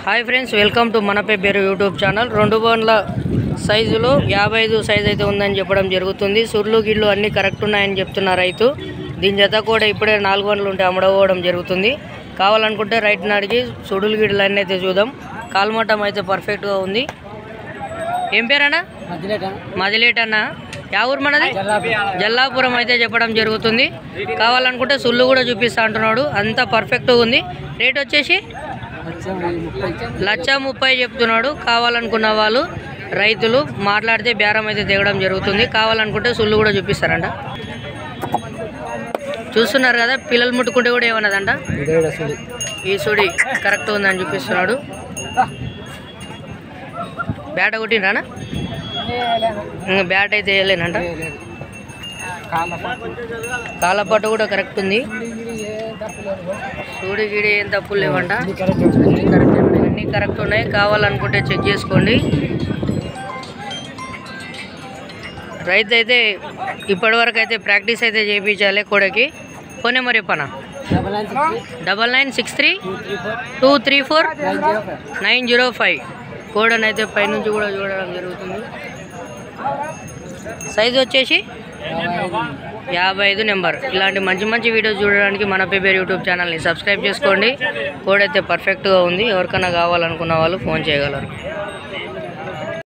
Hi friends, welcome to మన పేరు YouTube channel. 2 బోన్ల సైజులో 55 సైజ్ అయితే ఉందని చెప్పడం జరుగుతుంది. సుర్లు గిళ్ళు అన్నీ కరెక్ట్ ఉన్నాయని చెప్తున్నారు రైతు. దీని జత కూడా ఇప్పుడే 4 బోన్లు ఉంటే అమ్మడపోవడం జరుగుతుంది. కావాలనుకుంటే రైట్ని అడిగి సుడులు గిడ్లు అన్నీ అయితే చూద్దాం. కాల్మటం అయితే పర్ఫెక్ట్గా ఉంది. ఏం పేరన్నా? మదిలేట్ అన్న. యా ఊరు మనది? జల్లాపురం అయితే చెప్పడం జరుగుతుంది. కావాలనుకుంటే సుళ్ళు కూడా చూపిస్తా అంటున్నాడు. అంతా పర్ఫెక్ట్గా ఉంది. రేట్ వచ్చేసి 1,30,000 చెప్తున్నాడు. కావాలనుకున్న వాళ్ళు రైతులు మాట్లాడితే బేరం అయితే దిగడం జరుగుతుంది. కావాలనుకుంటే సుళ్ళు కూడా చూపిస్తారంట. చూస్తున్నారు కదా, పిల్లలు ముట్టుకుంటే కూడా ఏమన్నదంట. ఈ సుడి కరెక్ట్ ఉందని చూపిస్తున్నాడు. బ్యాట్ కొట్టినరానా? బ్యాట్ అయితే వేయలేనంట. కాళ్ళపట్టు కూడా కరెక్ట్ ఉంది. సూడి గిడి ఏం తప్పులు లేవంట. అన్నీ కరెక్ట్ ఉన్నాయి. కావాలనుకుంటే చెక్ చేసుకోండి. రైతు అయితే ఇప్పటివరకు అయితే ప్రాక్టీస్ అయితే చేయించాలి కోడకి. ఫోన్ నెంబర్ చెప్పనా? 9963234905. కోడని అయితే పైనుంచి కూడా చూడడం జరుగుతుంది. సైజు వచ్చేసి 55 నెంబర్. ఇలాంటి మంచి మంచి వీడియోస్ చూడడానికి మన పేరు యూట్యూబ్ ఛానల్ని సబ్స్క్రైబ్ చేసుకోండి. కోడ్ అయితే పర్ఫెక్ట్గా ఉంది. ఎవరికైనా కావాలనుకున్న వాళ్ళు ఫోన్ చేయగలరు.